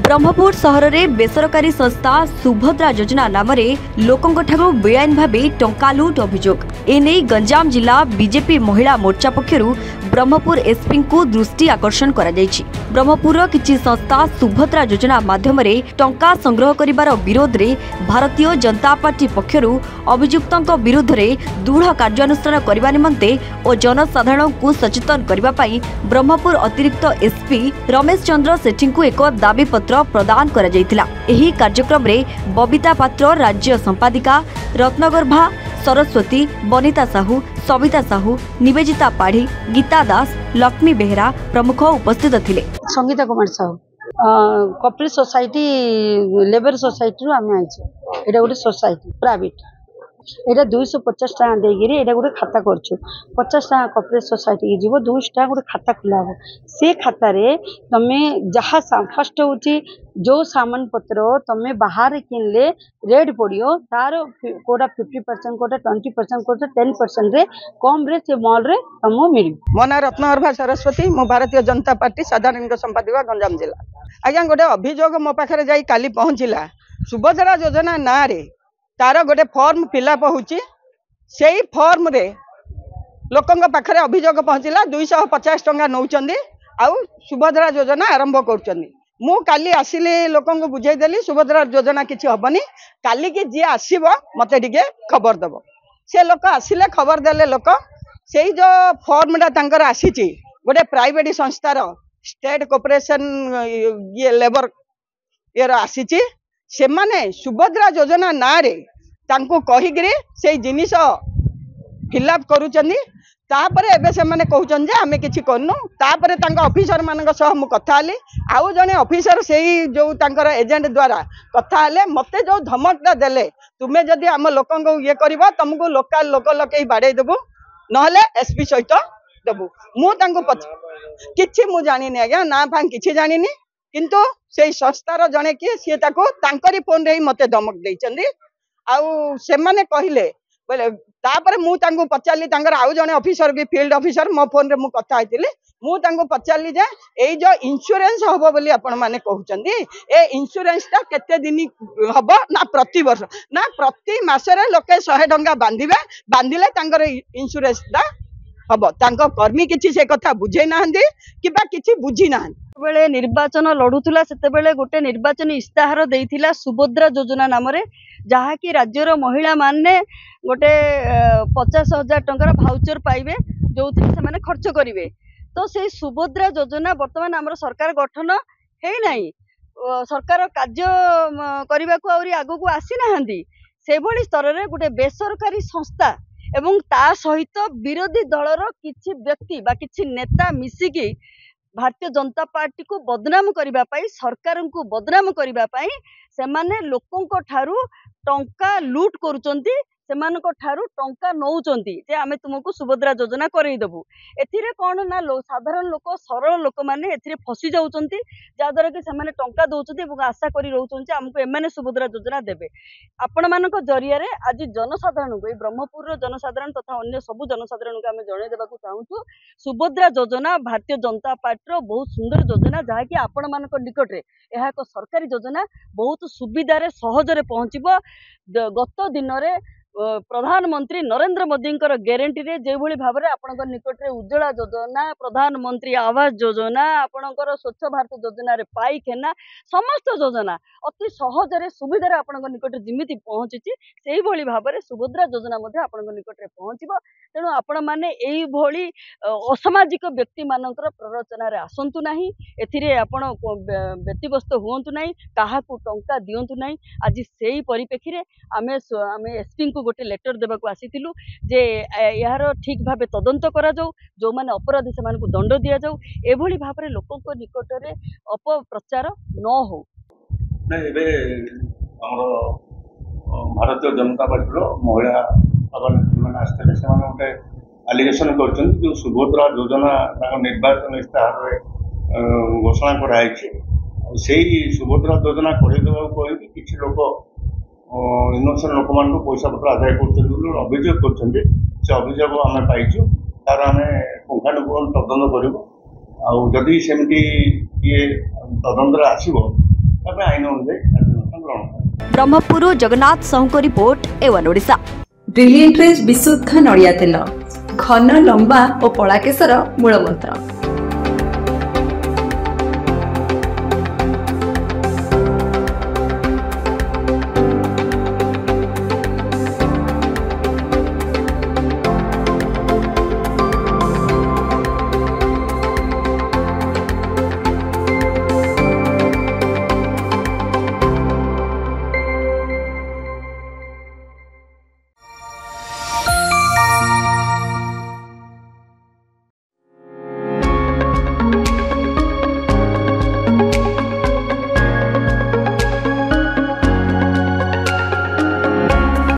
ब्रह्मपुर सहर में बेसरकारी संस्था सुभद्रा योजना नाम लोकों ठाकुर बेआईन भाव टंका लुट अभियोग एने गंजाम जिला बीजेपी महिला मोर्चा पक्षरु ब्रह्मपुर एसपी को दृष्टि आकर्षण करा जायछि। ब्रह्मपुर किछि संस्था सुभद्रा योजना माध्यम टंका संग्रह करिबार विरोध रे भारतीय जनता पार्टी पक्षरु अभियुक्तों विरुद्ध रे दृढ़ कार्यानुष्ठान करबा निमंते और जनसाधारण को सचेतन करबा पई ब्रह्मपुर अतिरिक्त एसपी रमेश चंद्र सेठी को एक दाबी पत्र प्रदान करा जायतिला। एही कार्यक्रम रे बबिता पात्र, राज्य संपादिका रत्नगर्भा सरस्वती, बनिता साहू, सविता साहू, निवेदिता पाढ़ी, गीता दास, लक्ष्मी बेहरा प्रमुख उपस्थित थिले। Sangeeta Kumar Sahu cooperative society labour society आम आईचे एटा गोटे सोसाइटी प्राइवेट एटा 250 टाँग देगी एटा गोटे खाता करछु 50 टाँग कॉपरेटिव सोसाइटी की जीव 200 टाँग गोटे खाता खुला हो से खाता रे तमे जहाँ फर्स्ट होची जो सामान पत्र तमे बाहर किनले रेट पड़ियो तार कोटा 50% कोटा 20% कोटा 10% रे कम रे से मॉल रे तमो मिल। मो ना रत्नगर्भा सरस्वती, मो भारतीय जनता पार्टी साधारण संपादिका गंजाम जिला। आज्ञा गोटे अभियोग मो पाखे जाई काली पहुँचला सुभद्रा योजना ना रे तार गोटे फॉर्म फिलअप होची से फॉर्म रे लोकों पाखे अभियोग पहुँचला 250 टंका नौचंदी आउ सुभद्रा योजना आरंभ करुचंदी। मु काली आसिले लोकों को बुझाईदेली सुभद्रा योजना किसी हेनी काली की जी आसब मत खबर दब से लोक आसिले खबर देले लोक से जो फॉर्मटा तांकर आसी गोटे प्राइवेट संस्थार स्टेट कॉर्पोरेशन ये लेबर ये आसी से माने सुभद्रा योजना ना रे तांको कहिगिरी से जिनिस फिलअप करुचंदी तापरे एबे से माने कहउचन जे आमे किछि करनु तापरे तांको ऑफिसर मानक सह मु कथा हली आउ जने ऑफिसर सेही जो तांकर एजेंट द्वारा कथा हले मते जो धमकटा देले तुमे जदी हम लोकन को ये करबा तुमको लोकल लोक लके बाडे देबु नहले एसपी सहित देबु। मु तांको किछि मु जानि नै आज्ञा ना फां किछि जानि नि किंतु सेही संस्थार जने कि से ताको तांकरी फोन रे मते धमक दैचंदी आउ से माने कहिले बोले तापर मु तांको पचारली तांकर आउ जने ऑफिसर भी फील्ड ऑफिसर मो फोन रे मु कथा आइतिली मु तांको पचारली जे एई जो इंश्योरेंस हबो बोली आपण माने कहउचंदी ए इंश्योरेंस ता केते दिन हबो ना प्रति वर्ष ना प्रति मासरे लोके 100 टंका बांधिबे बांधिले तांकर इंश्योरेंस ता हबो तांको कर्मी किछि से कथा बुझै नाहंदी किबा किछि बुझी नाहंदी। बेले निर्वाचन लड़ुला से बेले गोटे निर्वाचन इस्ताहार देइथिला सुभद्रा योजना नाम रे जहा कि राज्यर महिला माने गोटे 50,000 टंकार भाउचर पाइबे जो से खर्च करेंगे। तो से सुभद्रा योजना वर्तमान आम सरकार गठन है नहीं सरकार कार्य करने को आगू को आसी ना से भली स्तर में गोटे बेसरकारी संस्था एवं ता सहित विरोधी दलर किछि व्यक्ति बा किछि नेता मिसिकी भारतीय जनता पार्टी को बदनाम करने सरकार को बदनाम करने से माने लोकों ठारू टंका लूट करुचंती सेमानक ठारू टंका नौचंती जे आमे तुमको सुभद्रा योजना करईदेबू एथिरे कौन ना साधारण लोक सरल लोक मैंने एथिरे फसी जाउचंती जहाद्वारा कि सेमाने टंका दौचंती एवं आशा करी रहउचंती हमको एमाने सुभद्रा योजना देबे। आपण मानक जरिया रे आज जनसाधारण को ब्रह्मपुर जनसाधारण तथा अन्य सबु जनसाधारण को आमे जणे देबाकू चाहूछु सुभद्रा योजना भारतीय जनता पार्टी बहुत सुंदर योजना जहाँकि आपण मानक निकट रे यह एक सरकारी योजना बहुत सुविधा रे सहज रे पहुँचबो। गत दिन रे प्रधानमंत्री नरेंद्र मोदी ग्यारंटी रे जे भली भाव में आपण निकट में उज्ज्वला योजना प्रधानमंत्री आवास योजना आपणकर स्वच्छ भारत योजना रे पाइखाना समस्त योजना अति सहज रे सुविधा रे आपण निकट जिमिति पहुँची से भली भाव में सुभद्रा योजना आपण निकट में पहुँचबो। तेणु आपण माने एई भली असामाजिक व्यक्ति मानकर प्ररोचना रे आसंतु नाही एथिरे आपण व्यतिव्यस्त हुंतु नाही काहाकू टंका दियंतु नाही। आज सेही परिप्रेक्षी रे आमे एसपी को गोटे लेटर देवा को आसीथिलु जे यार ठीक भावे तदंत करा जाऊ जो माने अपराधी से मानकु दंड दिया जाऊ एभली भाव में लोकों को निकट रे अपप्रचार न हो। एबे हमरो भारतीय जनता पार्टी रो महिला अभिनेत्री माने आस्ते से माने गोटे एलिगेशन करछन जो सुभद्रा योजना ताको निर्वाचन इस्ताहार रे घोषणा कराई छै से सुभद्रा योजना करे देबा को किछि लोक इनोसेंट लोक मान पैसा पत्र आदाय कर अभियोग कर अभियोग आम पाइचु तार आम पुंखानुपुंख तदंत करूँ आदि सेमती किए तदंतर आसो ତାପରେ ଆଇନ ଅନୁଯାୟୀ କାର୍ଯ୍ୟାନୁଷ୍ଠାନ ଗ୍ରହଣ କରାଯିବ। ବ୍ରହ୍ମପୁର ଜଗନ୍ନାଥ ସାହୁଙ୍କ ରିପୋର୍ଟ A1 ଓଡ଼ିଶା। ବ୍ରିଲିଏଣ୍ଟ ବିଶୁଦ୍ଧ ନଡ଼ିଆ ତେଲ, ଘନ ଲମ୍ବା ଓ ପଳାକେଶର ମୂଳମନ୍ତ୍ର।